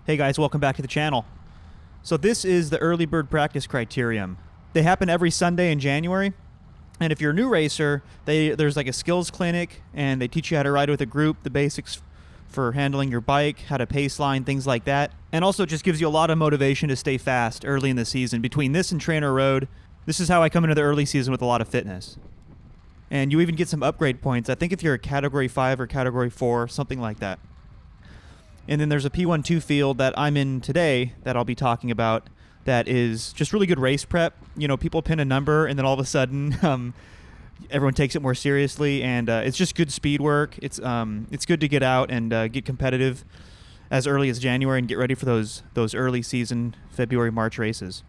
Hey guys, welcome back to the channel. So this is the early bird practice criterium. They happen every Sunday in January. And if you're a new racer, there's like a skills clinic and they teach you how to ride with a group, the basics for handling your bike, how to pace line, things like that. And also it just gives you a lot of motivation to stay fast early in the season. Between this and Trainer Road, this is how I come into the early season with a lot of fitness. And you even get some upgrade points. I think if you're a Category 5 or Category 4, something like that. And then there's a P12 field that I'm in today that I'll be talking about that is just really good race prep. You know, people pin a number and then all of a sudden everyone takes it more seriously, and it's just good speed work. It's good to get out and get competitive as early as January and get ready for those early season February, March races.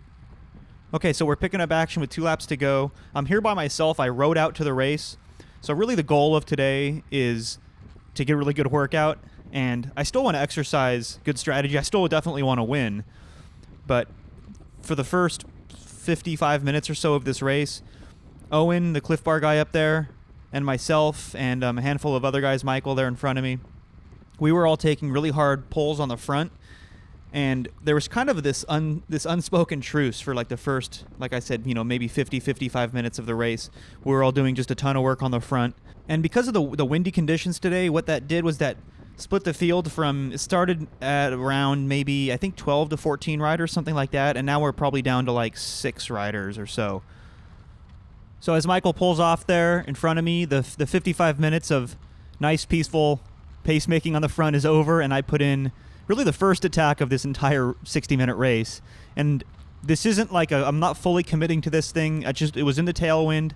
Okay, so we're picking up action with 2 laps to go. I'm here by myself. I rode out to the race. So really the goal of today is to get a really good workout. And I still want to exercise good strategy. I still definitely want to win. But for the first 55 minutes or so of this race, Owen, the Cliff Bar guy up there, and myself, and a handful of other guys, Michael there in front of me, we were all taking really hard pulls on the front. And there was kind of this unspoken truce for like the first, like I said, you know, maybe 55 minutes of the race. We were all doing just a ton of work on the front. And because of the windy conditions today, what that did was that split the field from, it started at around maybe, I think 12 to 14 riders, something like that, and now we're probably down to like 6 riders or so. So as Michael pulls off there in front of me, the 55 minutes of nice, peaceful pacemaking on the front is over, and I put in really the first attack of this entire 60-minute race. And this isn't like I'm not fully committing to this thing. It was in the tailwind.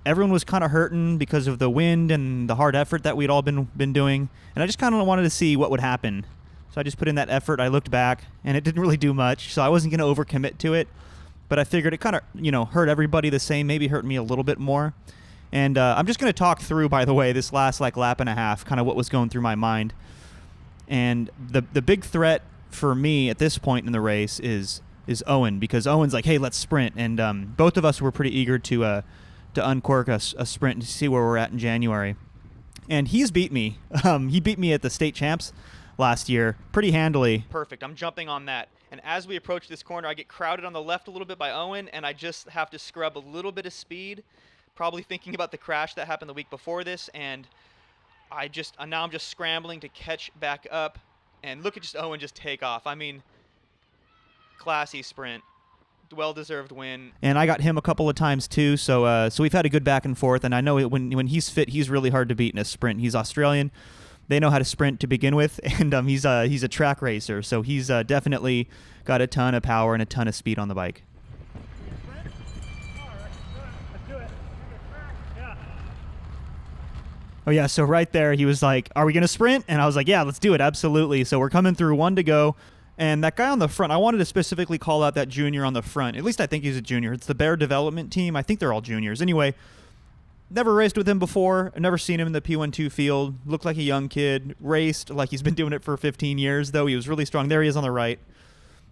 Everyone was kind of hurting because of the wind and the hard effort that we'd all been doing. And I just kind of wanted to see what would happen. So I just put in that effort. I looked back, and it didn't really do much. So I wasn't going to overcommit to it. But I figured it kind of, you know, hurt everybody the same, maybe hurt me a little bit more. And I'm just going to talk through, by the way, this last like lap and a half, kind of what was going through my mind. And the big threat for me at this point in the race is Owen, because Owen's like, hey, let's sprint. And both of us were pretty eager to uncork a sprint to see where we're at in January. And he's beat me. He beat me at the state champs last year pretty handily. Perfect. I'm jumping on that. And as we approach this corner, I get crowded on the left a little bit by Owen, and I just have to scrub a little bit of speed, probably thinking about the crash that happened the week before this. And now I'm just scrambling to catch back up. And look at just Owen just take off. I mean, classy sprint. Well-deserved win. And I got him a couple of times too, so we've had a good back and forth, and I know when he's fit, he's really hard to beat in a sprint. He's Australian. They know how to sprint to begin with, and he's a track racer, so he's definitely got a ton of power and a ton of speed on the bike. Oh yeah, so right there he was like, are we going to sprint? And I was like, yeah, let's do it, absolutely. So we're coming through, 1 to go. And that guy on the front, I wanted to specifically call out that junior on the front. At least I think he's a junior. It's the Bear Development Team. I think they're all juniors. Anyway, never raced with him before. I've never seen him in the P12 field. Looked like a young kid. Raced like he's been doing it for 15 years, though. He was really strong. There he is on the right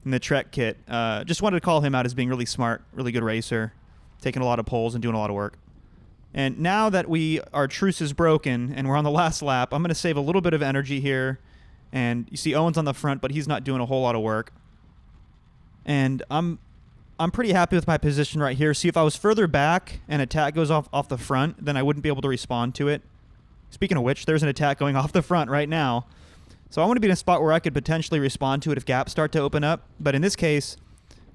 in the Trek kit. Just wanted to call him out as being really smart, really good racer, taking a lot of poles and doing a lot of work. And now that our truce is broken and we're on the last lap, I'm going to save a little bit of energy here. And you see Owen's on the front, but he's not doing a whole lot of work. And I'm pretty happy with my position right here. See, if I was further back and attack goes off the front, then I wouldn't be able to respond to it. Speaking of which, there's an attack going off the front right now. So I want to be in a spot where I could potentially respond to it if gaps start to open up. But in this case,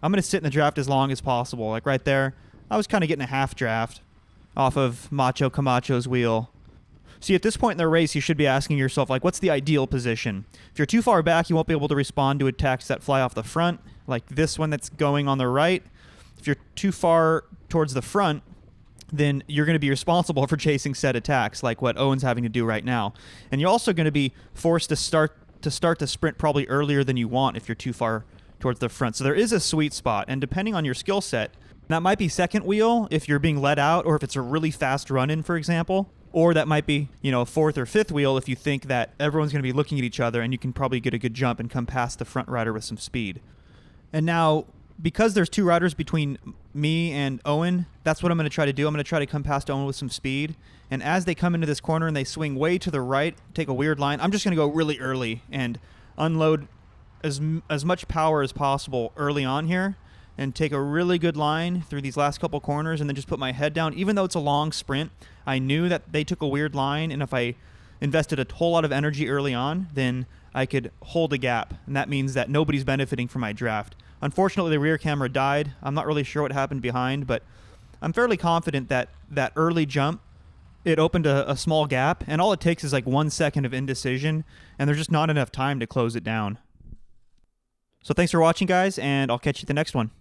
I'm going to sit in the draft as long as possible. Like right there, I was kind of getting a half draft off of Macho Camacho's wheel. See, at this point in the race, you should be asking yourself, like, what's the ideal position? If you're too far back, you won't be able to respond to attacks that fly off the front, like this one that's going on the right. If you're too far towards the front, then you're going to be responsible for chasing said attacks, like what Owen's having to do right now. And you're also going to be forced to start the sprint probably earlier than you want if you're too far towards the front. So there is a sweet spot, and depending on your skill set, that might be second wheel if you're being let out, or if it's a really fast run-in, for example. Or that might be, you know, fourth or fifth wheel if you think that everyone's going to be looking at each other and you can probably get a good jump and come past the front rider with some speed. And now, because there's 2 riders between me and Owen, that's what I'm going to try to do. I'm going to try to come past Owen with some speed. And as they come into this corner and they swing way to the right, take a weird line, I'm just going to go really early and unload as much power as possible early on here and take a really good line through these last couple corners and then just put my head down. Even though it's a long sprint, I knew that they took a weird line, and if I invested a whole lot of energy early on, then I could hold a gap, and that means that nobody's benefiting from my draft. Unfortunately, the rear camera died. I'm not really sure what happened behind, but I'm fairly confident that that early jump, it opened a small gap, and all it takes is like 1 second of indecision, and there's just not enough time to close it down. So thanks for watching, guys, and I'll catch you at the next one.